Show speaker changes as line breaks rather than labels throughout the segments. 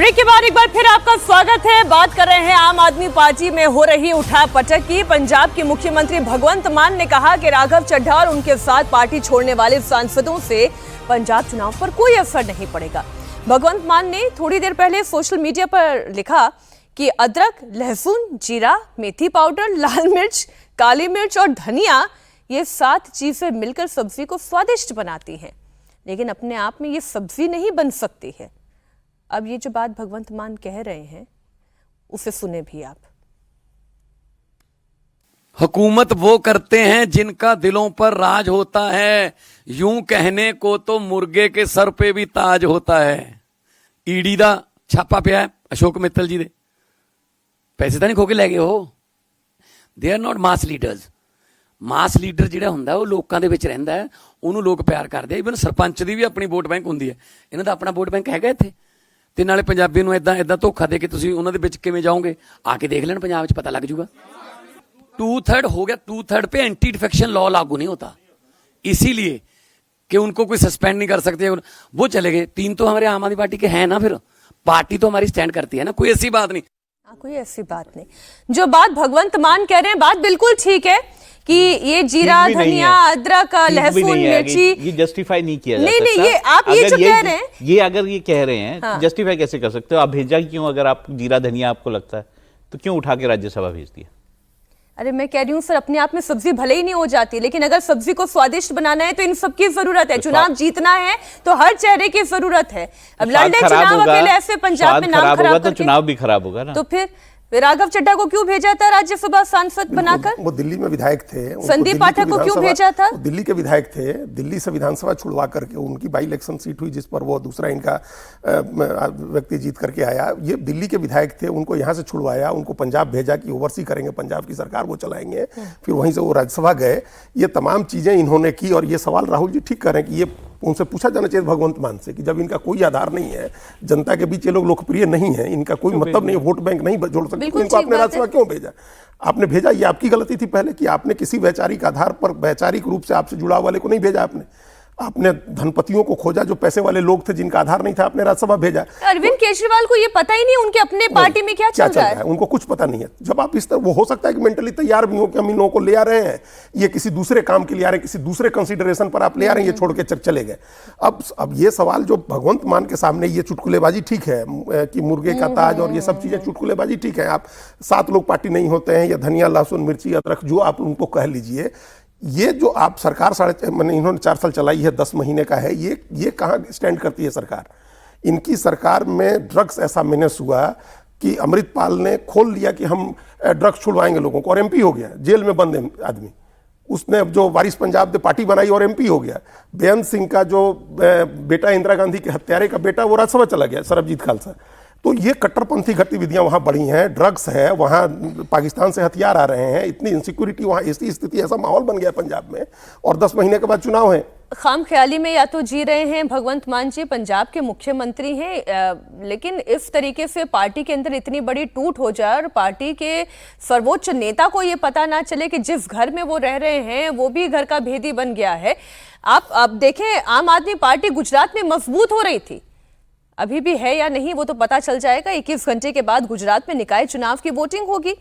Break के बाद एक बार फिर आपका स्वागत है। बात कर रहे हैं आम आदमी पार्टी में हो रही उठापटक की। पंजाब के मुख्यमंत्री भगवंत मान ने कहा कि राघव चड्ढा और उनके साथ पार्टी छोड़ने वाले सांसदों से पंजाब चुनाव पर कोई असर नहीं पड़ेगा। भगवंत मान ने थोड़ी देर पहले सोशल मीडिया पर लिखा कि अदरक, लहसुन, जीरा, मेथी पाउडर, लाल मिर्च, काली मिर्च और धनिया, ये 7 चीजें मिलकर सब्जी को स्वादिष्ट बनाती हैं, लेकिन अपने आप में ये सब्जी नहीं बन सकती है। अब ये जो बात भगवंत मान कह रहे हैं उसे सुने भी आप।
हुकूमत वो करते हैं जिनका दिलों पर राज होता है, यूं कहने को तो मुर्गे के सर पे भी ताज होता है। ईडी दा छापा पिया है अशोक मित्तल जी दे, पैसे तो नहीं खो के लै गए हो। They are not mass leaders. Mass leader ਜਿਹੜਾ ਹੁੰਦਾ ਉਹ ਲੋਕਾਂ ਦੇ ਵਿੱਚ ਰਹਿੰਦਾ ਹੈ, ਉਹਨੂੰ ਲੋਕ ਪਿਆਰ ਕਰਦੇ ਆ। ਇਵਨ ਸਰਪੰਚ ਦੀ ਵੀ ਆਪਣੀ ਵੋਟ ਬੈਂਕ ਹੁੰਦੀ ਹੈ, ਇਹਨਾਂ ਦਾ ਆਪਣਾ ਵੋਟ ਬੈਂਕ ਹੈਗਾ ਇੱਥੇ। ਤੇ ਨਾਲੇ ਪੰਜਾਬੀ ਨੂੰ ਇਦਾਂ ਧੋਖਾ ਦੇ ਕੇ ਤੁਸੀਂ ਉਹਨਾਂ ਦੇ ਵਿੱਚ ਕਿਵੇਂ ਜਾਓਗੇ? ਆ ਕੇ ਦੇਖ ਲੈਣ, ਪੰਜਾਬ 'ਚ ਪਤਾ ਲੱਗ ਜੂਗਾ। 2/3 हो गया, 2/3 पे एंटी डिफेक्शन लॉ लागू नहीं होता, इसीलिए कि उनको कोई सस्पेंड नहीं कर सकते, वो चले गए। 3 तो हमारे आम आदमी पार्टी के हैं ना, फिर पार्टी तो हमारी स्टैंड करती है ना, कोई ऐसी बात नहीं।
कोई ऐसी बात नहीं। जो बात भगवंत मान कह रहे हैं बात बिल्कुल ठीक है कि ये जीरा, धनिया, अदरक, लहसुन, मिर्ची,
ये जस्टिफाई नहीं किया जा
नहीं
सकता।
नहीं, ये आप ये जो कह रहे हैं,
ये अगर ये कह रहे हैं जस्टिफाई कैसे कर सकते हो आप? भेजा क्यों? अगर आप जीरा धनिया आपको लगता है तो क्यों उठा के राज्यसभा भेज दिया?
अरे मैं कह रही हूँ सर, अपने आप में सब्जी भले ही नहीं हो जाती, लेकिन अगर सब्जी को स्वादिष्ट बनाना है तो इन सबकी जरूरत है। चुनाव जीतना है तो हर चेहरे की जरूरत है। अब लड़ने चुनाव अकेले ऐसे पंजाब में नाम खराब
तो चुनाव भी खराब होगा ना।
तो फिर राघव चड्ढा को क्यों भेजा था राज्यसभा सांसद बनाकर?
वो दिल्ली में विधायक थे।
संदीप पाठक को क्यों भेजा था?
दिल्ली के विधायक थे, दिल्ली से विधानसभा छुड़वा करके उनकी बाई इलेक्शन सीट हुई जिस पर वो दूसरा इनका व्यक्ति जीत करके आया। ये दिल्ली के विधायक थे, उनको यहाँ से छुड़वाया, उनको पंजाब भेजा कि ओवरसी करेंगे, पंजाब की सरकार वो चलाएंगे। फिर वहीं से वो राज्यसभा गए। ये तमाम चीजें इन्होंने की। और ये सवाल राहुल जी ठीक कर रहे हैं कि ये उनसे पूछा जाना चाहिए भगवंत मान से कि जब इनका कोई आधार नहीं है, जनता के बीच ये लोग लोकप्रिय नहीं है, इनका कोई मतलब नहीं है, वोट बैंक नहीं जोड़ सकते, तो इनको आपने राज्यसभा क्यों भेजा? आपने भेजा, ये आपकी गलती थी पहले कि आपने किसी वैचारिक आधार पर, वैचारिक रूप से आपसे जुड़ाव वाले को नहीं भेजा। आपने धनपतियों को खोजा, जो पैसे वाले लोग थे जिनका आधार नहीं था, आपने राज्यसभा भेजा।
अरविंद केजरीवाल को ये पता ही नहीं उनके अपने पार्टी में क्या चल रहा है,
उनको कुछ पता नहीं है। जब आप इस तरह, वो हो सकता है कि मेंटली तैयार भी हो कि हम इन लोगों को ले आ रहे हैं, ये किसी दूसरे काम के लिए आ रहे हैं, किसी दूसरे कंसिडरेशन पर आप ले आ रहे हैं, ये छोड़ के चले गए। अब ये सवाल जो भगवंत मान के सामने, ये चुटकुलेबाजी ठीक है कि मुर्गे का ताज और ये सब चीजें चुटकुलेबाजी ठीक है। आप 7 लोग पार्टी नहीं होते हैं, या धनिया, लहसुन, मिर्ची, अदरक, जो आप उनको कह लीजिए। ये जो आप सरकार इन्होंने 4 साल चलाई है, 10 महीने का है, ये कहाँ स्टैंड करती है सरकार? इनकी सरकार में ड्रग्स ऐसा मैनेज हुआ कि अमृतपाल ने खोल लिया कि हम ड्रग्स छुड़वाएंगे लोगों को, और एमपी हो गया, जेल में बंद आदमी। उसने जो वारिस पंजाब ने पार्टी बनाई और एमपी हो गया। बेअंत सिंह का जो बेटा, इंदिरा गांधी के हत्यारे का बेटा, वो राज्यसभा चला गया, सरबजीत खालसा। तो ये कट्टरपंथी गतिविधियां वहां बढ़ी हैं, ड्रग्स है वहां, पाकिस्तान से हथियार आ रहे हैं, इतनी इनसिक्योरिटी वहां, ऐसी स्थिति, ऐसा माहौल बन गया पंजाब में, और 10 महीने के बाद चुनाव है।
खाम ख्याली में या तो जी रहे हैं भगवंत मान जी, पंजाब के मुख्यमंत्री हैं, लेकिन इस तरीके से पार्टी के अंदर इतनी बड़ी टूट हो जाए और पार्टी के सर्वोच्च नेता को ये पता ना चले कि जिस घर में वो रह रहे हैं वो भी घर का भेदी बन गया है। आप देखें, आम आदमी पार्टी गुजरात में मजबूत हो रही थी, अभी भी है या नहीं वो तो पता चल जाएगा। 21 घंटे के बाद गुजरात में निकाय चुनाव की वोटिंग होगी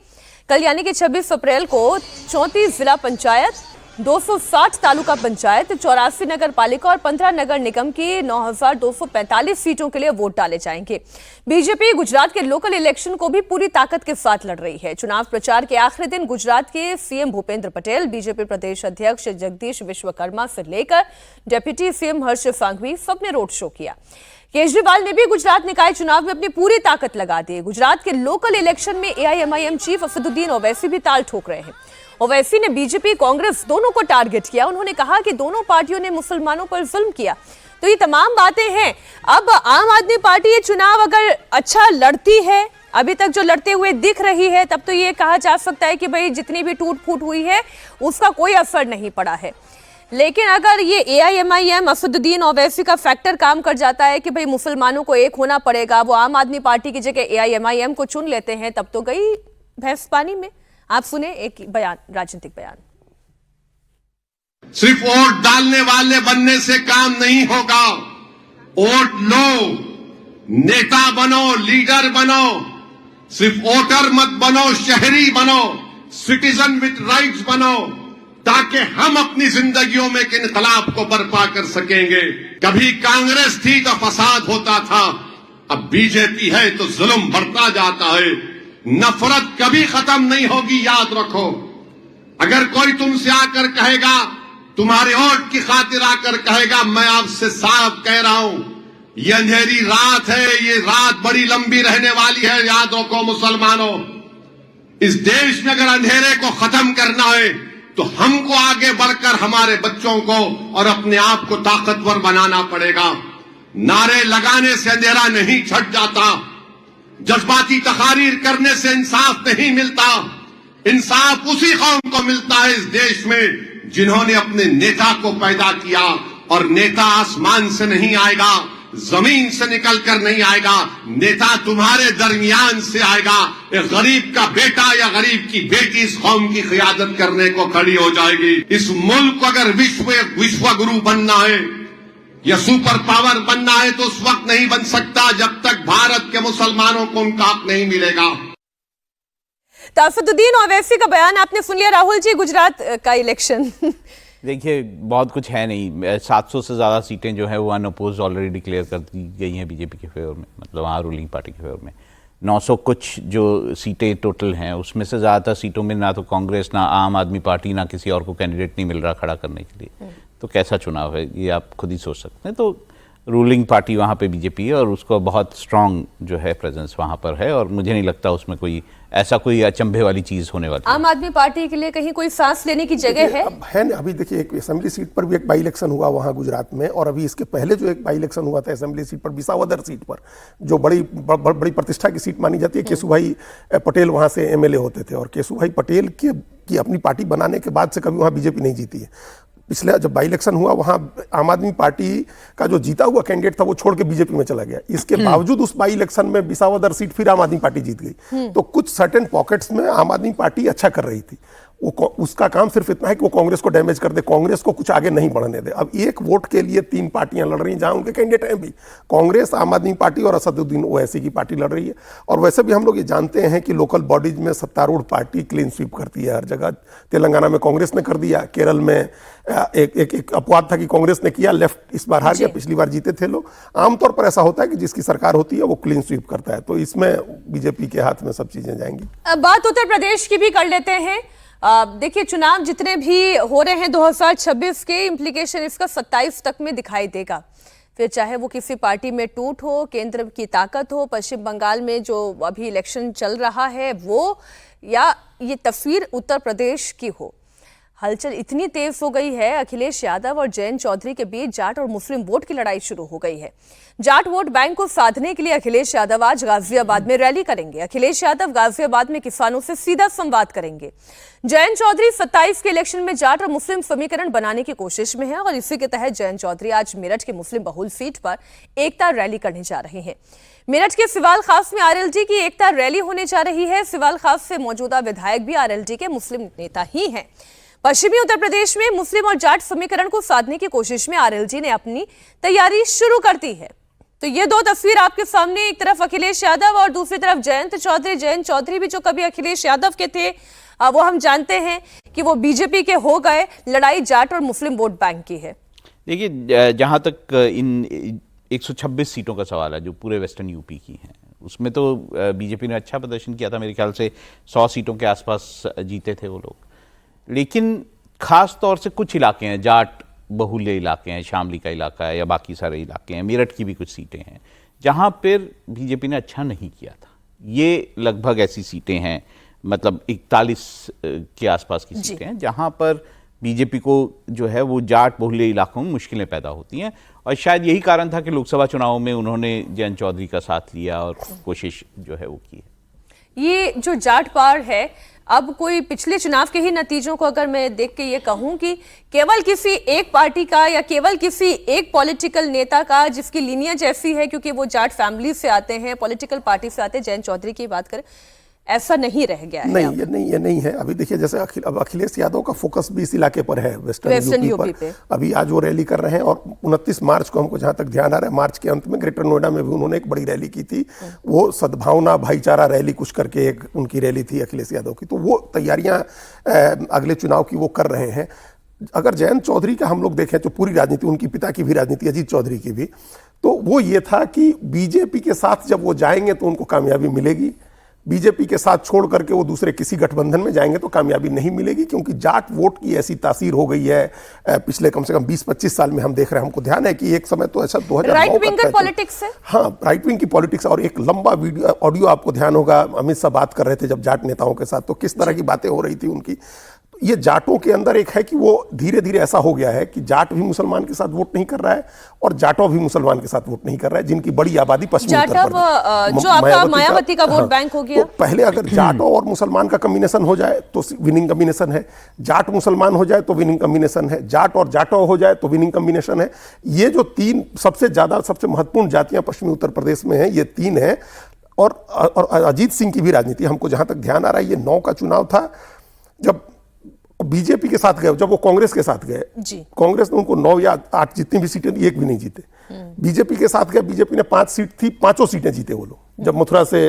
कल, यानी कि 26 अप्रैल को 34 जिला पंचायत, 260 तालुका पंचायत, 84 नगर पालिका और 15 नगर निगम की 9,245 सीटों के लिए वोट डाले जाएंगे। बीजेपी गुजरात के लोकल इलेक्शन को भी पूरी ताकत के साथ लड़ रही है। चुनाव प्रचार के आखिरी दिन गुजरात के सीएम भूपेंद्र पटेल, बीजेपी प्रदेश अध्यक्ष जगदीश विश्वकर्मा से लेकर डिप्टी सीएम हर्ष सांघवी सबने रोड शो किया। केजरीवाल ने भी गुजरात निकाय चुनाव में अपनी पूरी ताकत लगा दी है। गुजरात के लोकल इलेक्शन में एआईएमआईएम चीफ असदुद्दीन ओवैसी भी ताल ठोक रहे हैं। ओवैसी ने बीजेपी, कांग्रेस दोनों को टारगेट किया। उन्होंने कहा कि दोनों पार्टियों ने मुसलमानों पर जुल्म किया। तो ये तमाम बातें हैं। अब आम आदमी पार्टी ये चुनाव अगर अच्छा लड़ती है, अभी तक जो लड़ते हुए दिख रही है, तब तो ये कहा जा सकता है कि भाई जितनी भी टूट फूट हुई है उसका कोई असर नहीं पड़ा है। लेकिन अगर ये एआईएमआईएम, असदुद्दीन ओवैसी का फैक्टर काम कर जाता है कि भाई मुसलमानों को एक होना पड़ेगा, वो आम आदमी पार्टी की जगह एआईएमआईएम को चुन लेते हैं, तब तो गई भैंस पानी में। आप सुने एक बयान, राजनीतिक बयान।
सिर्फ वोट डालने वाले बनने से काम नहीं होगा। वोट लो, नेता बनो, लीडर बनो, सिर्फ वोटर मत बनो, शहरी बनो, सिटीजन विथ राइट्स बनो, ताकि हम अपनी जिंदगियों में एक इनकलाब को बर्पा कर सकेंगे। कभी कांग्रेस थी तो फसाद होता था, अब बीजेपी है तो जुल्म बढ़ता जाता है। नफरत कभी खत्म नहीं होगी, याद रखो। अगर कोई तुमसे आकर कहेगा, तुम्हारे वोट की खातिर आकर कहेगा, मैं आपसे साफ कह रहा हूं, ये अंधेरी रात है, ये रात बड़ी लंबी रहने वाली है। याद रखो मुसलमानों, इस देश में अगर अंधेरे को खत्म करना है तो हमको आगे बढ़कर हमारे बच्चों को और अपने आप को ताकतवर बनाना पड़ेगा। नारे लगाने से अंधेरा नहीं छट जाता, जज्बाती तकारीर करने से इंसाफ नहीं मिलता। इंसाफ उसी कौम को मिलता है इस देश में जिन्होंने अपने नेता को पैदा किया, और नेता आसमान से नहीं आएगा, जमीन से निकलकर नहीं आएगा, नेता तुम्हारे दरमियान से आएगा। एक गरीब का बेटा या गरीब की बेटी इस कौम की क़ियादत करने को खड़ी हो जाएगी। इस मुल्क को अगर विश्व गुरु बनना है या सुपर पावर बनना है तो उस वक्त नहीं बन सकता जब तक भारत के मुसलमानों को उनका हक नहीं मिलेगा।
ताफिदुद्दीन ओवैसी का बयान आपने सुन लिया। राहुल जी, गुजरात का इलेक्शन
देखिए, बहुत कुछ है नहीं। 700 से ज़्यादा सीटें जो है वो अनअपोज ऑलरेडी डिक्लेयर कर दी गई हैं बीजेपी के फेवर में, मतलब वहाँ रूलिंग पार्टी के फेवर में। 900 कुछ जो सीटें टोटल हैं उसमें से ज़्यादातर सीटों में ना तो कांग्रेस, ना आम आदमी पार्टी, ना किसी और को कैंडिडेट नहीं मिल रहा खड़ा करने के लिए। तो कैसा चुनाव है ये आप खुद ही सोच सकते हैं। तो रूलिंग पार्टी वहाँ पे बीजेपी है और उसको बहुत स्ट्रांग जो है प्रेजेंस वहाँ पर है, और मुझे नहीं लगता उसमें कोई ऐसा कोई अचंभे वाली चीज होने वाली है।
आम आदमी पार्टी के लिए कहीं कोई सांस लेने की जगह है
ना। अभी देखिए, एक असेंबली सीट पर भी एक बाई इलेक्शन हुआ वहाँ गुजरात में, और अभी इसके पहले जो एक बाई इलेक्शन हुआ था असेंबली सीट पर, विसावदर सीट पर, जो बड़ी प्रतिष्ठा की सीट मानी जाती है। केशुभाई पटेल वहाँ से एमएलए होते थे, और केशुभाई पटेल की अपनी पार्टी बनाने के बाद से कभी वहाँ बीजेपी नहीं जीती है। पिछले जब बाई इलेक्शन हुआ वहाँ आम आदमी पार्टी का जो जीता हुआ कैंडिडेट था वो छोड़ के बीजेपी में चला गया। इसके बावजूद उस बाई इलेक्शन में विसावदर सीट फिर आम आदमी पार्टी जीत गई। तो कुछ सर्टेन पॉकेट्स में आम आदमी पार्टी अच्छा कर रही थी। उसका काम सिर्फ इतना है कि वो कांग्रेस को डैमेज कर दे, कांग्रेस को कुछ आगे नहीं बढ़ने दे। अब एक वोट के लिए 3 पार्टियां लड़ रही हैं जहां उनके कैंडिडेट हैं भी, कांग्रेस, आम आदमी पार्टी और असदुद्दीन ओवैसी की पार्टी लड़ रही है। और वैसे भी हम लोग ये जानते हैं कि लोकल बॉडीज में सत्तारूढ़ पार्टी क्लीन स्वीप करती है हर जगह। तेलंगाना में कांग्रेस ने कर दिया, केरल में एक अपवाद था कि कांग्रेस ने किया, लेफ्ट इस बार हार गया, पिछली बार जीते थे लोग। आमतौर पर ऐसा होता है कि जिसकी सरकार होती है वो क्लीन स्वीप करता है, तो इसमें बीजेपी के हाथ में सब चीजें जाएंगी।
अब बात उत्तर प्रदेश की भी कर लेते हैं। देखिए, चुनाव जितने भी हो रहे हैं 2026 के, इम्प्लीकेशन इसका 27 तक में दिखाई देगा। फिर चाहे वो किसी पार्टी में टूट हो, केंद्र की ताकत हो, पश्चिम बंगाल में जो अभी इलेक्शन चल रहा है वो, या ये तस्वीर उत्तर प्रदेश की हो। हलचल इतनी तेज हो गई है, अखिलेश यादव और जयंत चौधरी के बीच जाट और मुस्लिम वोट की लड़ाई शुरू हो गई है। जाट वोट बैंक को साधने के लिए अखिलेश यादव आज गाजियाबाद में रैली करेंगे। अखिलेश यादव गाजियाबाद में किसानों से सीधा संवाद करेंगे। जयंत चौधरी 27 के इलेक्शन में जाट और मुस्लिम समीकरण बनाने की कोशिश में है, और इसी के तहत जयंत चौधरी आज मेरठ के मुस्लिम बहुल सीट पर एकता रैली करने जा रहे हैं। मेरठ के सिवाल खास में आरएलडी की एकता रैली होने जा रही है। सिवाल खास से मौजूदा विधायक भी आरएलडी के मुस्लिम नेता ही हैं। पश्चिमी उत्तर प्रदेश में मुस्लिम और जाट समीकरण को साधने की कोशिश में आरएलडी ने अपनी तैयारी शुरू कर दी है। तो ये दो तस्वीर आपके सामने, एक तरफ अखिलेश यादव और दूसरी तरफ जयंत चौधरी। जयंत चौधरी भी जो कभी अखिलेश यादव के थे, वो हम जानते हैं कि वो बीजेपी के हो गए। लड़ाई जाट और मुस्लिम वोट बैंक की है।
देखिए, जहां तक इन 126 सीटों का सवाल है जो पूरे वेस्टर्न यूपी की हैं, उसमें तो बीजेपी ने अच्छा प्रदर्शन किया था। मेरे ख्याल से 100 सीटों के आसपास जीते थे वो लोग। लेकिन खास तौर से कुछ इलाके हैं, जाट बहुल्य इलाके हैं, शामली का इलाका है या बाकी सारे इलाके हैं, मेरठ की भी कुछ सीटें हैं जहां पर बीजेपी ने अच्छा नहीं किया था। ये लगभग ऐसी सीटें हैं, मतलब 41 के आसपास की सीटें हैं जहां पर बीजेपी को जो है वो जाट बहुल्य इलाकों में मुश्किलें पैदा होती हैं। और शायद यही कारण था कि लोकसभा चुनाव में उन्होंने जयंत चौधरी का साथ लिया और कोशिश जो है वो की।
ये जो जाट पार है, अब कोई पिछले चुनाव के ही नतीजों को अगर मैं देख के ये कहूं कि केवल किसी एक पार्टी का या केवल किसी एक पॉलिटिकल नेता का जिसकी लीनियज ऐसी है, क्योंकि वो जाट फैमिली से आते हैं, पॉलिटिकल पार्टी से आते हैं, जयंत चौधरी की बात करें, ऐसा नहीं रह गया है
नहीं
अब।
ये नहीं है। अभी देखिए जैसे अब अखिलेश यादव का फोकस भी इस इलाके पर है, वेस्टर्न यूपी पर। अभी आज वो रैली कर रहे हैं और 29 मार्च को हमको जहां तक ध्यान आ रहा है, मार्च के अंत में ग्रेटर नोएडा में भी उन्होंने एक बड़ी रैली की थी। वो सद्भावना भाईचारा रैली कुछ करके एक उनकी रैली थी अखिलेश यादव की। तो वो तैयारियां अगले चुनाव की वो कर रहे हैं। अगर जयंत चौधरी का हम लोग देखें तो पूरी राजनीति, उनकी पिता की भी राजनीति, अजीत चौधरी की भी, तो वो ये था कि बीजेपी के साथ जब वो जाएंगे तो उनको कामयाबी मिलेगी, बीजेपी के साथ छोड़ करके वो दूसरे किसी गठबंधन में जाएंगे तो कामयाबी नहीं मिलेगी, क्योंकि जाट वोट की ऐसी तासीर हो गई है पिछले कम से कम 20-25 साल में। हम देख रहे हैं, हमको ध्यान है कि एक समय तो ऐसा 2009
राइट विंग पॉलिटिक्स है।
हाँ, राइट विंग की पॉलिटिक्स। और एक लंबा वीडियो ऑडियो आपको ध्यान होगा, अमित शाह बात कर रहे थे जब जाट नेताओं के साथ, तो किस तरह की बातें हो रही थी उनकी। ये जाटों के अंदर एक है कि वो धीरे धीरे ऐसा हो गया है कि जाट भी मुसलमान के साथ वोट नहीं कर रहा है और जाटो भी मुसलमान के साथ वोट नहीं कर रहा है, जिनकी बड़ी आबादी पश्चिमी उत्तर प्रदेश,
जो आपका मायावती का वोट बैंक हो गया।
तो पहले अगर जाटो और मुसलमान का कॉम्बिनेशन हो जाए तो विनिंग कॉम्बिनेशन है, जाट मुसलमान हो जाए तो विनिंग कॉम्बिनेशन है, जाट और जाटो हो जाए तो विनिंग कॉम्बिनेशन है। ये जो तीन सबसे ज्यादा सबसे महत्वपूर्ण जातियां पश्चिमी उत्तर प्रदेश में हैं, ये तीन हैं। और अजीत सिंह की भी राजनीति, हमको जहां तक ध्यान आ रहा है, ये 9 का चुनाव था जब बीजेपी के साथ गए, जब वो कांग्रेस के साथ गए, कांग्रेस ने उनको 9 या 8 जितनी भी सीटें दी, एक भी नहीं जीते। बीजेपी के साथ गए, बीजेपी ने 5 सीट थी, 5 सीटें जीते वो लोग। जब मथुरा से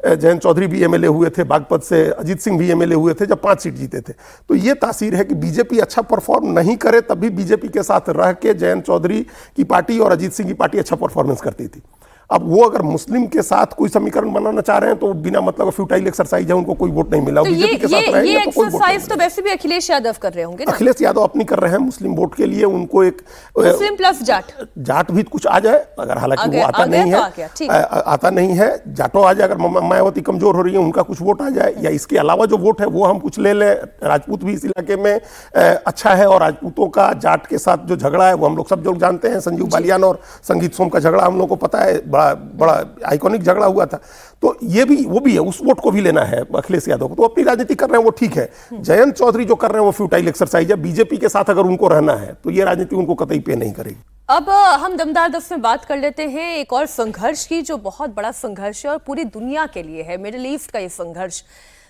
जयंत चौधरी भी एमएलए हुए थे, बागपत से अजीत सिंह भी एमएलए हुए थे, जब 5 सीट जीते थे। तो ये तासीर है कि बीजेपी अच्छा परफॉर्म नहीं करे तब भी बीजेपी के साथ रह के जयंत चौधरी की पार्टी और अजीत सिंह की पार्टी अच्छा परफॉर्मेंस करती थी। अब वो अगर मुस्लिम के साथ कोई समीकरण बनाना चाह रहे हैं तो बिना मतलब फ्यूटाइल एक्सरसाइज है, उनको कोई वोट नहीं मिला।
तो
बीजेपी के साथ रहेंगे
ये
तो कोई वोट
एक्सरसाइज तो वैसे भी अखिलेश यादव कर रहे होंगे ना?
अखिलेश यादव अपनी कर रहे हैं मुस्लिम वोट के लिए। उनको एक
मुस्लिम प्लस जाट
भी कुछ आ जाए, अगर हालांकि वो आता नहीं है, आता नहीं है, जाटो आ जाए, अगर मायावती कमजोर हो रही है उनका कुछ वोट आ जाए, या इसके अलावा जो वोट है वो हम कुछ ले लें। राजपूत भी इस इलाके में अच्छा है, और राजपूतों का जाट के साथ जो झगड़ा है वो हम लोग सब लोग जानते हैं। संजीव बालियान और संगीत सोम का झगड़ा हम लोग को पता है, बड़ा आइकॉनिक झगड़ा हुआ था। तो ये भी वो भी है, उस वोट को भी लेना है अखिलेश यादव को। तो अपनी राजनीति कर रहे हैं वो ठीक है। जयंत चौधरी जो कर रहे हैं वो फ्यूटाइल एक्सरसाइज है। बीजेपी के साथ अगर उनको रहना है तो ये राजनीति उनको कतई पे नहीं करेगी।
अब हम दमदार 10 में बात कर लेते हैं एक और संघर्ष की, जो बहुत बड़ा संघर्ष है और पूरी दुनिया के लिए है, मिडिल ईस्ट का ये संघर्ष।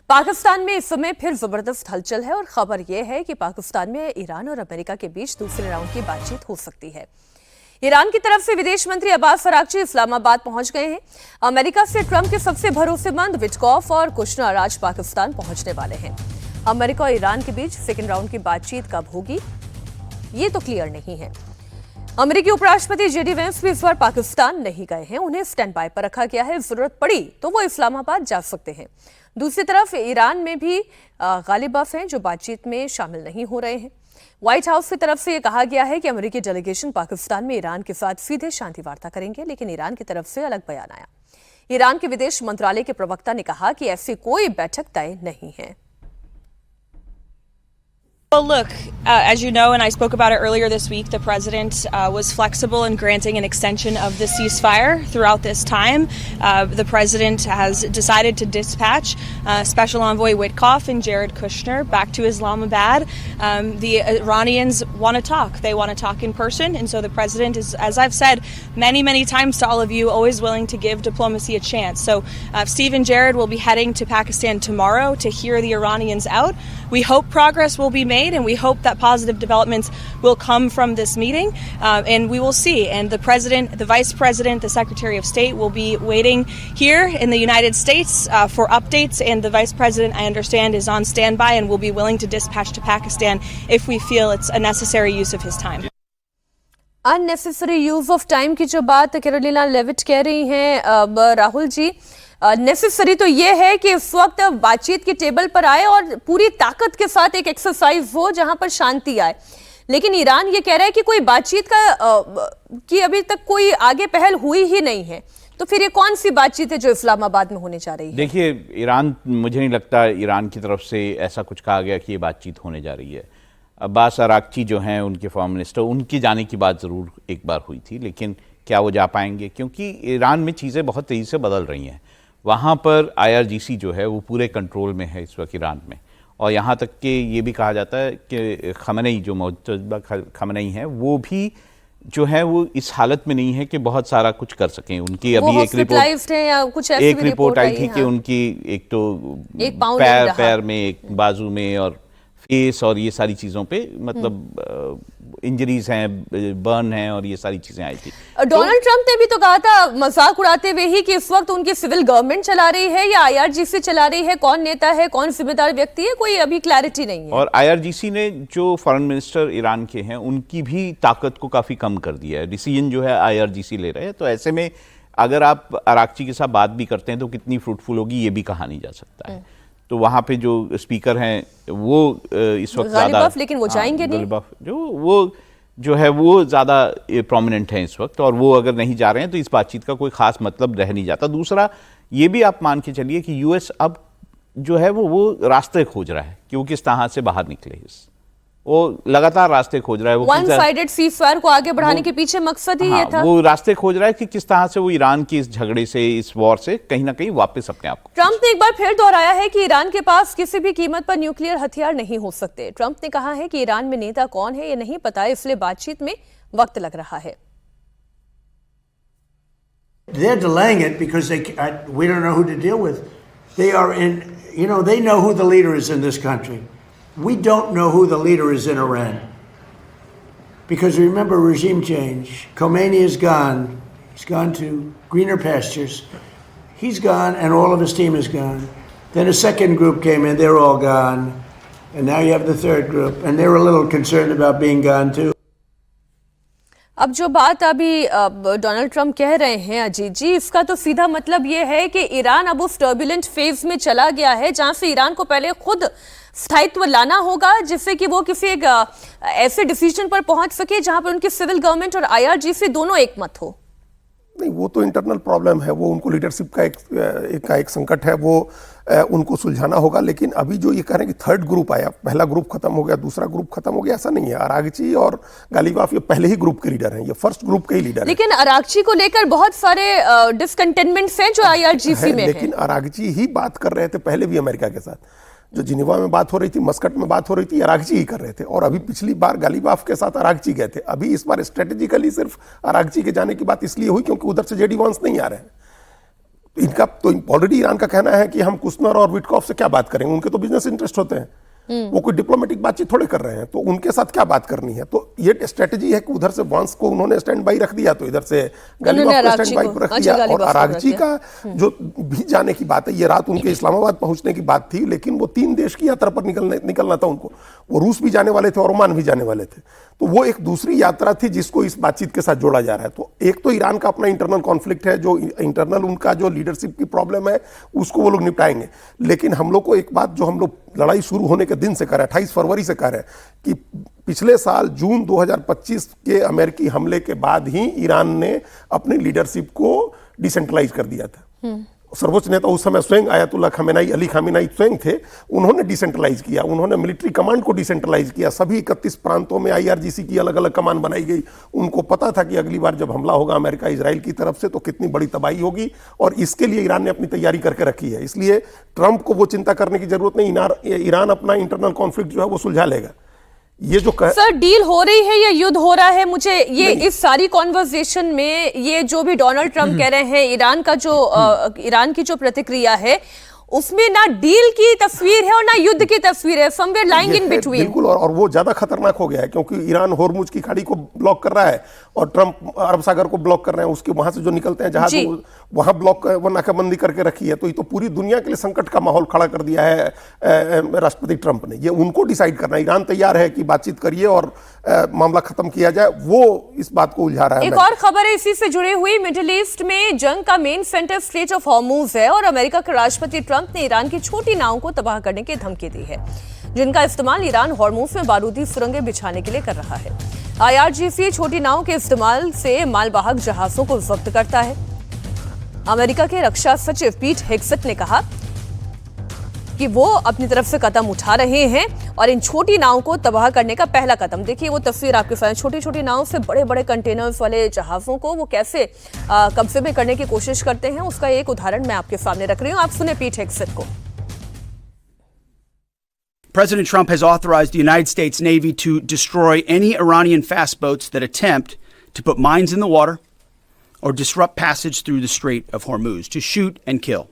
पाकिस्तान में इस समय फिर जबरदस्त हलचल है और खबर यह है कि पाकिस्तान में ईरान और अमेरिका के बीच दूसरे राउंड की बातचीत हो सकती है। ईरान की तरफ से विदेश मंत्री अब्बास अरागची इस्लामाबाद पहुंच गए हैं। अमेरिका से ट्रंप के सबसे भरोसेमंद विटकॉफ और कुशनर आज पाकिस्तान पहुंचने वाले हैं। अमेरिका और ईरान के बीच सेकेंड राउंड की बातचीत कब होगी ये तो क्लियर नहीं है। अमेरिकी उपराष्ट्रपति जेडी वेंस भी इस बार पाकिस्तान नहीं गए हैं, उन्हें स्टैंड बाय पर रखा गया है। जरूरत पड़ी तो वो इस्लामाबाद जा सकते हैं। दूसरी तरफ ईरान में भी गालिबाफ हैं जो बातचीत में शामिल नहीं हो रहे हैं। व्हाइट हाउस की तरफ से यह कहा गया है कि अमेरिकी डेलीगेशन पाकिस्तान में ईरान के साथ सीधे शांति वार्ता करेंगे, लेकिन ईरान की तरफ से अलग बयान आया। ईरान के विदेश मंत्रालय के प्रवक्ता ने कहा कि ऐसी कोई बैठक तय नहीं है।
Well, look, as you know, and I spoke about it earlier this week, the president was flexible in granting an extension of the ceasefire throughout this time. The president has decided to dispatch Special Envoy Witkoff and Jared Kushner back to Islamabad. The Iranians want to talk. They want to talk in person. And so the president is, as I've said many, many times to all of you, always willing to give diplomacy a chance. So Steve and Jared will be heading to Pakistan tomorrow to hear the Iranians out. We hope progress will be made, and we hope that positive developments will come from this meeting, and we will see. And the president, the vice president, the secretary of state will be waiting here in the United States for updates, and the vice president, I understand, is on standby and will be willing to dispatch to Pakistan if we feel it's a necessary use of his time.
Unnecessary use of time की जो बात Carolina Levitt कह रही हैं, Rahul ji, necessary तो ये है कि इस वक्त बातचीत की टेबल पर आए और पूरी ताकत के साथ एक एक्सरसाइज हो जहां पर शांति आए, लेकिन ईरान ये कह रहा है कि कोई बातचीत की अभी तक कोई आगे पहल हुई ही नहीं है। तो फिर ये कौन सी बातचीत है जो इस्लामाबाद में होने जा रही है?
देखिए, ईरान, मुझे नहीं लगता ईरान की तरफ से ऐसा कुछ कहा गया कि ये बातचीत होने जा रही है। अब्बास अरागची जो हैं उनके फॉरेन मिनिस्टर, उनकी जाने की बात ज़रूर एक बार हुई थी, लेकिन क्या वो जा पाएंगे? क्योंकि ईरान में चीज़ें बहुत तेज़ी से बदल रही हैं। वहाँ पर IRGC जो है वो पूरे कंट्रोल में है इस वक्त ईरान में, और यहाँ तक कि ये भी कहा जाता है कि खमनेई, जो मौजूदा खमनेई हैं, वो भी जो है वो इस हालत में नहीं है कि बहुत सारा कुछ कर सकें। उनकी
वो
अभी एक
hospitalized हैं या कुछ ऐसी
एक
भी
रिपोर्ट आई थी
हाँ।
कि उनकी एक तो
एक पाँव नहीं रहा।
पैर में, एक बाजू में और फेस और ये सारी चीजों पे मतलब इंजरीज हैं, बर्न हैं और ये सारी चीजें आई थी।
डोनाल्ड ट्रंप ने भी तो कहा था मजाक उड़ाते हुए ही कि इस वक्त उनकी सिविल गवर्नमेंट चला रही है या आईआरजीसी चला रही है, कौन नेता है, कौन जिम्मेदार व्यक्ति है, कोई अभी क्लैरिटी नहीं है।
और आईआरजीसी ने जो फॉरेन मिनिस्टर ईरान के हैं उनकी भी ताकत को काफी कम कर दिया है। डिसीजन जो है आईआरजीसी ले रहे हैं, तो ऐसे में अगर आप अरागची के साथ बात भी करते हैं तो कितनी फ्रूटफुल होगी ये भी कहा नहीं जा सकता है। तो वहां पे जो स्पीकर हैं वो इस वक्त ज्यादा,
लेकिन वो जाएंगे नहीं,
जो है वो ज्यादा प्रोमिनेंट है इस वक्त, और वो अगर नहीं जा रहे हैं तो इस बातचीत का कोई खास मतलब रह नहीं जाता। दूसरा ये भी आप मान के चलिए कि यूएस अब जो है वो रास्ते खोज रहा है कि वो किस तरह से बाहर निकले, वो लगातार रास्ते खोज रहा है। वो
वन साइडेड सीज़फायर को आगे बढ़ाने के पीछे मकसद ही ये था।
वो रास्ते खोज रहा है कि किस तरह से वो ईरान की इस झगड़े से, इस वॉर से कहीं ना कहीं वापस अपने आप को।
ट्रंप ने एक बार फिर दोहराया है कि ईरान के पास किसी भी कीमत पर न्यूक्लियर हथियार नहीं हो सकते। ट्रंप ने कहा है कि ईरान में नेता कौन है ये नहीं पता, इसलिए बातचीत में वक्त लग रहा है।
They're delaying it because we don't know who to deal with. They are in, they know who the leader is in this country. We don't know who the leader is in Iran. Because remember regime change. Khomeini is gone. He's gone to greener pastures. He's gone and all of his team is gone. Then a second group came in, they're all gone. And now you have the third group. And they're a little concerned about being gone too.
अब जो बात अभी Donald Trump कह रहे हैं अजीत जी, इसका तो सीधा मतलब ये है कि ईरान अब उस टर्बुलेंट फेज में चला गया है जहां से ईरान को पहले खुद स्थायित्व लाना होगा, जिससे कि वो किसी एक ऐसे डिसीजन पर पहुंच सके जहां पर उनकी सिविल गवर्नमेंट और आईआरजीसी दोनों एक मत हो।
नहीं, वो तो इंटरनल प्रॉब्लम है, वो उनको लीडरशिप का एक संकट है, वो उनको सुलझाना होगा। लेकिन अभी जो ये कह रहे हैं कि थर्ड ग्रुप आया, पहला ग्रुप खत्म हो गया, दूसरा ग्रुप खत्म हो गया, ऐसा नहीं है। अरागची और गालिबाफ ये पहले ही ग्रुप के लीडर हैं, ये फर्स्ट ग्रुप के ही लीडर हैं।
लेकिन अरागची को लेकर बहुत सारे डिसकंटेनमेंट्स हैं जो आईआरजीसी में हैं।
लेकिन अरागची ही बात कर रहे थे पहले भी अमेरिका के साथ, जो जिनेवा में बात हो रही थी, मस्कट में बात हो रही थी, अरागची ही कर रहे थे। और अभी पिछली बार गालिबाफ के साथ अरागची गए थे, अभी इस बार स्ट्रेटेजिकली सिर्फ अरागची के जाने की बात इसलिए हुई क्योंकि उधर से जेडी वांस नहीं आ रहे हैं। इनका तो ऑलरेडी ईरान का कहना है कि हम कुशनर और विटकॉफ से क्या बात करेंगे, उनके तो बिजनेस इंटरेस्ट होते हैं, वो कोई डिप्लोमेटिक बातचीत थोड़े कर रहे हैं, तो उनके साथ क्या बात करनी है। तो ये स्ट्रेटजी है कि उधर से वांस को उन्होंने स्टैंड बाई रख दिया, तो इधर से गालिबाफ को स्टैंड बाई पर रख दिया। और अरागची का जो भी जाने की बात है, ये रात उनके इस्लामाबाद पहुंचने की बात थी, लेकिन वो 3 देश की यात्रा पर निकलना था उनको। वो रूस भी जाने वाले थे और ओमान भी जाने वाले थे, तो वो एक दूसरी यात्रा थी जिसको इस बातचीत के साथ जोड़ा जा रहा है। तो एक तो ईरान का अपना इंटरनल कॉन्फ्लिक्ट है, जो इंटरनल उनका जो लीडरशिप की प्रॉब्लम है उसको वो लोग निपटाएंगे। लेकिन हम लोग को एक बात जो हम लोग लड़ाई शुरू होने के दिन से कर रहे हैं, 28 फरवरी से कर रहे हैं, कि पिछले साल जून 2025 के अमेरिकी हमले के बाद ही ईरान ने अपनी लीडरशिप को डिसेंट्रलाइज कर दिया था। सर्वोच्च नेता उस समय स्वयं आयतुल्लाह खमेनाई, अली खामेनाई स्वयं थे, उन्होंने डिसेंट्रलाइज किया, उन्होंने मिलिट्री कमांड को डिसेंट्रलाइज किया। सभी 31 प्रांतों में आईआरजीसी की अलग अलग कमान बनाई गई। उनको पता था कि अगली बार जब हमला होगा अमेरिका इजराइल की तरफ से तो कितनी बड़ी तबाही होगी, और इसके लिए ईरान ने अपनी तैयारी करके रखी है। इसलिए ट्रंप को वो चिंता करने की जरूरत नहीं, ईरान अपना इंटरनल कॉन्फ्लिक्ट जो है वो सुलझा लेगा। ये जो
सर डील हो रही है या युद्ध हो रहा है, मुझे ये इस सारी कॉन्वर्सेशन में ये जो भी डोनाल्ड ट्रंप कह रहे हैं, ईरान की जो प्रतिक्रिया है उसमें ना डील की तस्वीर है और ना युद्ध की तस्वीर है, समवेयर लाइंग इन बिटवीन।
बिल्कुल, और वो ज्यादा खतरनाक हो गया है क्योंकि ईरान होर्मुज की खाड़ी को ब्लॉक कर रहा है और ट्रंप अरब सागर को ब्लॉक कर रहे हैं, उसके वहां से जो निकलते हैं जहाज वहां ब्लॉक नाकाबंदी करके रखी है। तो ये तो पूरी दुनिया के लिए संकट का माहौल खड़ा कर दिया है राष्ट्रपति ट्रंप ने। ये उनको डिसाइड करना है, ईरान तैयार है कि बातचीत करिए और मामला खत्म किया जाए, वो इस बात को उलझा रहा है।
एक और खबर है इसी से जुड़ी हुई, मिडिल ईस्ट में जंग का main centre straight of Hormuz है और अमेरिका के राष्ट्रपति ट्रंप ने ईरान की छोटी नावों को तबाह करने की धमकी दी है, जिनका इस्तेमाल ईरान हॉर्मुज में बारूदी सुरंगें बिछाने के लिए कर रहा है। आईआरजीसी छोटी नावों के इस्तेमाल से मालवाहक जहाजों को जब्त करता है। अमेरिका के रक्षा सचिव पीट हेग्सेट ने कहा कि वो अपनी तरफ से कदम उठा रहे हैं और इन छोटी नावों को तबाह करने का पहला कदम, देखिए वो तस्वीर आपके सामने, छोटी छोटी नावों से बड़े बड़े कंटेनर्स वाले जहाजों को वो कैसे कब्जे में करने की कोशिश करते हैं, उसका एक उदाहरण मैं आपके सामने रख रही हूं। आप सुने पीट हेग्सेट को।
President Trump has authorized the United States Navy to destroy any Iranian fast boats that attempt to put mines in the water or disrupt passage through the Strait of Hormuz, to shoot and kill.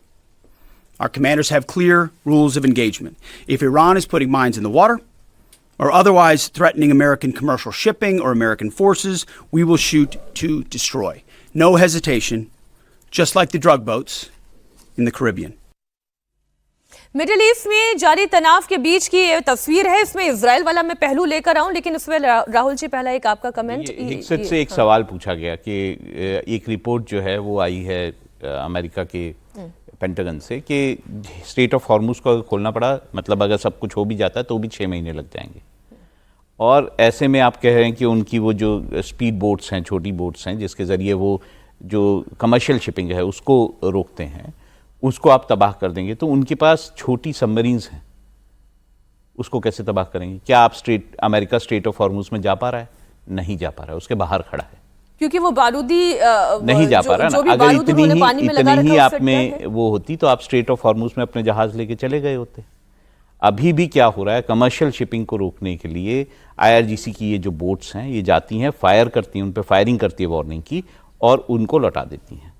Our commanders have clear rules of engagement. If Iran is putting mines in the water or otherwise threatening American commercial shipping or American forces, we will shoot to destroy. No hesitation, just like the drug boats in the Caribbean.
Middle east में जारी तनाव के बीच की ये तस्वीर है, इसमें Israel वाला मैं पहलू लेकर आऊं, लेकिन इसमें राहुल जी पहला एक आपका कमेंट।
हिक्सत से एक सवाल पूछा गया कि एक रिपोर्ट जो है वो आई है अमेरिका के पेंटागन से कि स्ट्रेट ऑफ हॉर्मुज को खोलना पड़ा, मतलब अगर सब कुछ हो भी जाता है तो भी 6 महीने लग जाएंगे। और ऐसे में आप कह रहे हैं कि उनकी वो जो स्पीड बोट्स हैं, छोटी बोट्स हैं, जिसके ज़रिए वो जो कमर्शियल शिपिंग है उसको रोकते हैं, उसको आप तबाह कर देंगे। तो उनके पास छोटी सबमरीन्स हैं, उसको कैसे तबाह करेंगे? क्या आप अमेरिका स्ट्रेट ऑफ हॉर्मुज में जा पा रहा है? नहीं जा पा रहा है, उसके बाहर खड़ा है,
क्योंकि वो बारूदी
नहीं जा पा रहा ना। अगर इतनी ही आप में
है।
वो होती तो आप स्ट्रेट ऑफ हॉर्मुज में अपने जहाज लेके चले गए होते। अभी भी क्या हो रहा है, कमर्शियल शिपिंग को रोकने के लिए IRGC की ये जो बोट्स हैं ये जाती हैं, फायर करती हैं, उन पर फायरिंग करती है वार्निंग की, और उनको लौटा देती हैं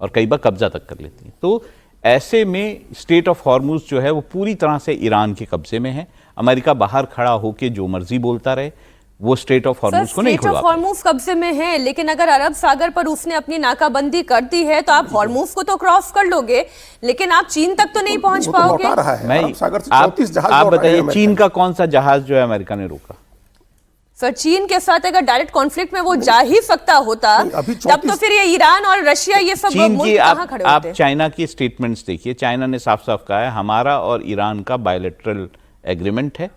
और कई बार कब्जा तक कर लेती हैं। तो ऐसे में स्ट्रेट ऑफ हॉर्मुज जो है वो पूरी तरह से ईरान के कब्जे में है। अमेरिका बाहर खड़ा होकर जो मर्जी बोलता रहे, वो स्ट्रेट ऑफ हॉर्मुज को नहीं खुलवा
स्ट्रेट ऑफ हॉर्मुज कब्जे में है, लेकिन अगर अरब सागर पर उसने अपनी नाकाबंदी कर दी है तो आप हॉर्मुज को तो क्रॉस कर लोगे, लेकिन आप चीन तक तो नहीं पहुंच पाओगे।
आप बताइए, चीन का कौन सा जहाज जो है अमेरिका ने रोका?
सर, चीन के साथ अगर डायरेक्ट कॉन्फ्लिक्ट में वो जा ही सकता होता तब तो फिर ये ईरान और रशिया ये सब मुल्क कहां खड़े होते?
आप चाइना की स्टेटमेंट्स देखिए, चाइना ने साफ साफ कहा है हमारा और ईरान का बायलैटरल एग्रीमेंट है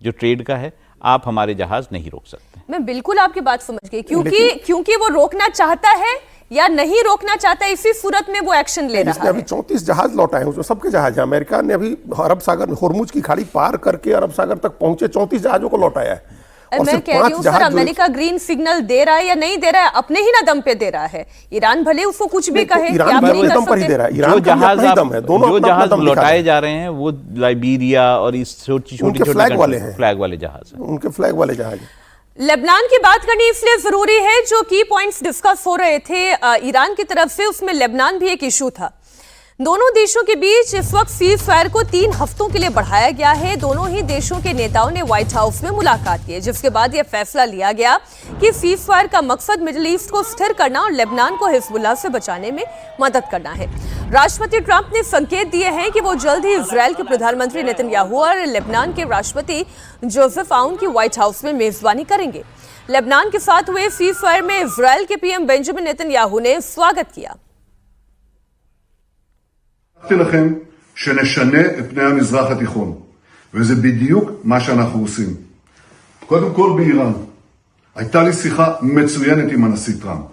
जो ट्रेड का है, आप हमारे जहाज नहीं रोक सकते।
मैं बिल्कुल आपकी बात समझ गई, क्योंकि वो रोकना चाहता है या नहीं रोकना चाहता, इसी सूरत में वो एक्शन ले रहा है।
अभी 34 जहाज लौटाए हैं, सबके जहाज है। अमेरिका ने अभी अरब सागर होर्मुज की खाड़ी पार करके अरब सागर तक पहुंचे 34 जहाजों को लौटाया है।
मैं कह रही हूँ सर, अमेरिका ग्रीन सिग्नल दे रहा है या नहीं दे रहा है, अपने ही ना दम पे दे रहा है। ईरान भले उसको कुछ भी कहे,
ईरान भी दम पर ही दे रहा है। ईरान का अपना दम है, दोनों
जो जहाज लौटाए जा रहे हैं वो लाइबेरिया और इस छोटी
फ्लैग वाले हैं,
फ्लैग वाले जहाज हैं,
उनके फ्लैग वाले जहाज।
लेबनान की बात करनी इसलिए जरूरी है, जो की पॉइंट्स डिस्कस हो रहे थे ईरान की तरफ से, उसमें लेबनान भी एक इशू था। दोनों देशों के बीच इस वक्त सीज फायर को 3 हफ्तों के लिए बढ़ाया गया है। दोनों ही देशों के नेताओं ने व्हाइट हाउस में मुलाकात की, जिसके बाद यह फैसला लिया गया कि सीज फायर का मकसद मिडिल ईस्ट को स्थिर करना और लेबनान को हिजबुल्लाह से बचाने में मदद करना है। राष्ट्रपति ट्रंप ने संकेत दिए हैं कि वो जल्द ही इजरायल के प्रधानमंत्री नेतन्याहू और लेबनान के राष्ट्रपति जोसेफ आउन की व्हाइट हाउस में मेजबानी करेंगे। लेबनान के साथ हुए सीज फायर में इजरायल के PM बेंजामिन नेतन्याहू ने स्वागत किया।
לכם שנשנה את פני המזרח התיכון, וזה בדיוק מה שאנחנו עושים. קודם כל באיראן, הייתה לי שיחה מצוינת עם הנשיא טראמפ.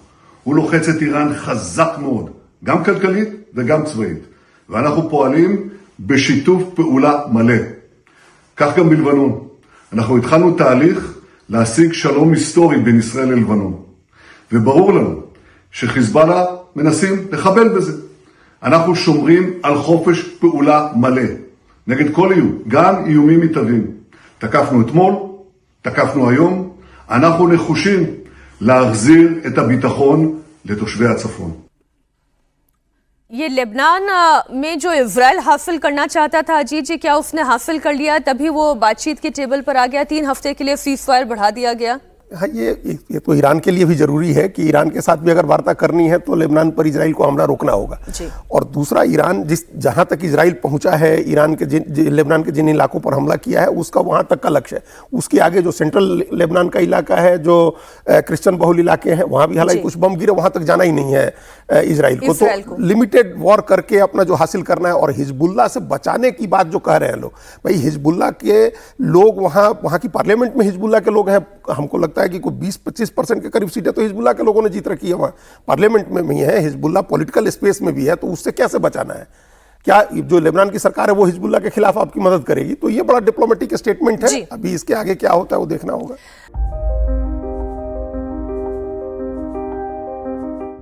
הוא לוחץ את איראן חזק מאוד, גם כלכלית וגם צבאית. ואנחנו פועלים בשיתוף פעולה מלא. כך גם בלבנון. אנחנו התחלנו תהליך להשיג שלום היסטורי בין ישראל ללבנון. וברור לנו שחיזבאללה מנסים לחבל בזה. אנחנו שומרים על חופש פעולה מלא, נגד כל איום, גם איומים מתהווים. תקפנו אתמול, תקפנו היום, אנחנו נחושים להחזיר את הביטחון לתושבי הצפון.
ये लेबनान में जो इजराइल हासिल करना चाहता था, अजीत जी, क्या उसने हासिल कर लिया? तभी वो बातचीत के टेबल पर आ गया, 3 हफ्ते के लिए सीज फायर बढ़ा दिया गया।
हाँ, ये तो ईरान के लिए भी जरूरी है कि ईरान के साथ भी अगर वार्ता करनी है तो लेबनान पर इजराइल को हमला रोकना होगा। और दूसरा, ईरान जहां तक इजराइल पहुंचा है, ईरान के लेबनान के जिन इलाकों पर हमला किया है उसका वहां तक का लक्ष्य है। उसके आगे जो सेंट्रल लेबनान का इलाका है, जो क्रिश्चियन बहुल इलाके हैं, वहां भी हालांकि कुछ बम गिरे, वहां तक जाना ही नहीं है इजराइल को। तो लिमिटेड वॉर करके अपना जो हासिल करना है। और हिजबुल्लाह से बचाने की बात जो कह रहे हैं लोग, भाई हिजबुल्लाह के लोग वहां की पार्लियामेंट में हिजबुल्लाह के लोग हैं, हमको लगता है कि कोई 20-25% के करीब सीटें तो हिजबुल्लाह के लोगों ने जीत रखी है वहां पार्लियामेंट में भी है, हिजबुल्लाह पॉलिटिकल स्पेस में भी है। तो उससे कैसे बचाना है? क्या जो लेबनान की सरकार है वो हिजबुल्लाह के खिलाफ आपकी मदद करेगी? तो ये बड़ा डिप्लोमेटिक स्टेटमेंट है। अभी इसके आगे क्या होता है वो देखना होगा।